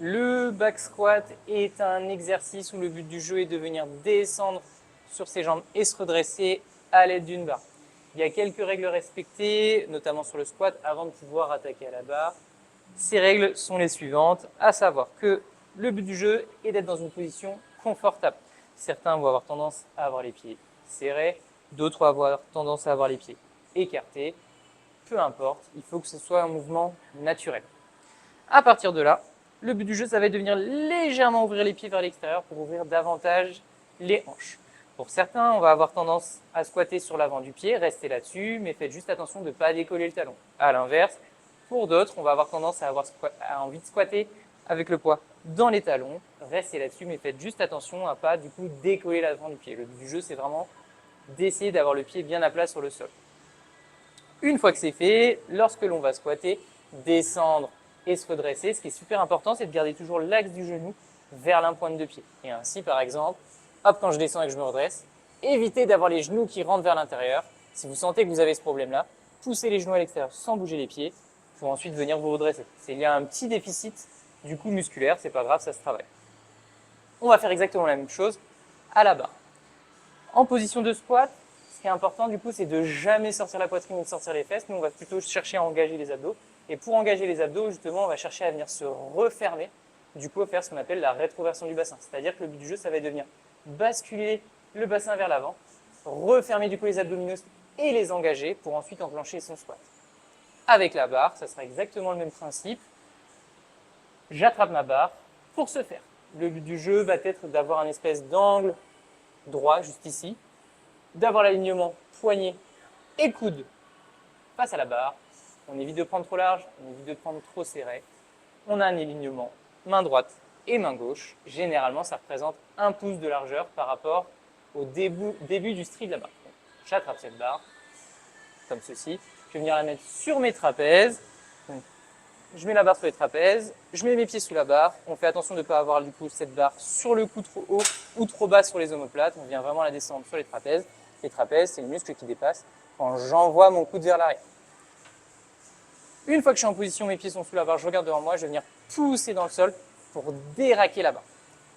Le back squat est un exercice où le but du jeu est de venir descendre sur ses jambes et se redresser à l'aide d'une barre. Il y a quelques règles respectées, notamment sur le squat, avant de pouvoir attaquer à la barre. Ces règles sont les suivantes, à savoir que le but du jeu est d'être dans une position confortable. Certains vont avoir tendance à avoir les pieds serrés, d'autres vont avoir tendance à avoir les pieds écartés. Peu importe, il faut que ce soit un mouvement naturel. À partir de là, le but du jeu, ça va être de venir légèrement ouvrir les pieds vers l'extérieur pour ouvrir davantage les hanches. Pour certains, on va avoir tendance à squatter sur l'avant du pied, restez là-dessus, mais faites juste attention de ne pas décoller le talon. À l'inverse, pour d'autres, on va avoir tendance à avoir envie de squatter avec le poids dans les talons, restez là-dessus, mais faites juste attention à ne pas du coup décoller l'avant du pied. Le but du jeu, c'est vraiment d'essayer d'avoir le pied bien à plat sur le sol. Une fois que c'est fait, lorsque l'on va squatter, descendre et se redresser, ce qui est super important, c'est de garder toujours l'axe du genou vers la pointe de pied. Et ainsi, par exemple, hop, quand je descends et que je me redresse, évitez d'avoir les genoux qui rentrent vers l'intérieur. Si vous sentez que vous avez ce problème-là, poussez les genoux à l'extérieur sans bouger les pieds pour ensuite venir vous redresser. Il y a un petit déficit du coup musculaire, c'est pas grave, ça se travaille. On va faire exactement la même chose à la barre. En position de squat, ce qui est important du coup, c'est de jamais sortir la poitrine et de sortir les fesses. Nous, on va plutôt chercher à engager les abdos. Et pour engager les abdos, justement, on va chercher à venir se refermer, du coup, à faire ce qu'on appelle la rétroversion du bassin. C'est-à-dire que le but du jeu, ça va être de venir basculer le bassin vers l'avant, refermer du coup les abdominaux et les engager pour ensuite enclencher son squat. Avec la barre, ça sera exactement le même principe. J'attrape ma barre pour ce faire. Le but du jeu va être d'avoir un espèce d'angle droit, juste ici, d'avoir l'alignement poignet et coude face à la barre. On évite de prendre trop large, on évite de prendre trop serré. On a un alignement main droite et main gauche. Généralement, ça représente 1 pouce de largeur par rapport au début du stri de la barre. J'attrape cette barre, comme ceci. Je vais venir la mettre sur mes trapèzes. Je mets la barre sur les trapèzes, je mets mes pieds sous la barre. On fait attention de ne pas avoir du coup cette barre sur le cou trop haut ou trop bas sur les omoplates. On vient vraiment la descendre sur les trapèzes. Les trapèzes, c'est le muscle qui dépasse quand j'envoie mon coude vers l'arrière. Une fois que je suis en position, mes pieds sont sous la barre, je regarde devant moi, je vais venir pousser dans le sol pour déraquer la barre.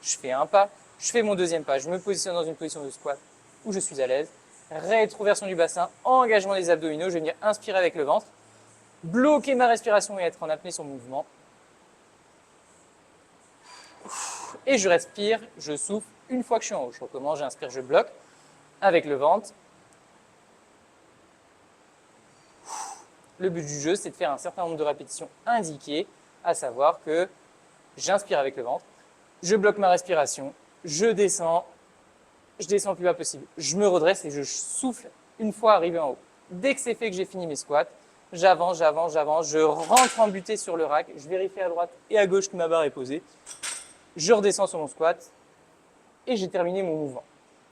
Je fais un pas, je fais mon deuxième pas, je me positionne dans une position de squat où je suis à l'aise. Rétroversion du bassin, engagement des abdominaux, je vais venir inspirer avec le ventre, bloquer ma respiration et être en apnée sur le mouvement. Et je respire, je souffle une fois que je suis en haut. Je recommence, j'inspire, je bloque avec le ventre. Le but du jeu, c'est de faire un certain nombre de répétitions indiquées, à savoir que j'inspire avec le ventre, je bloque ma respiration, je descends le plus bas possible, je me redresse et je souffle une fois arrivé en haut. Dès que c'est fait, que j'ai fini mes squats, j'avance, je rentre en butée sur le rack, je vérifie à droite et à gauche que ma barre est posée, je redescends sur mon squat et j'ai terminé mon mouvement.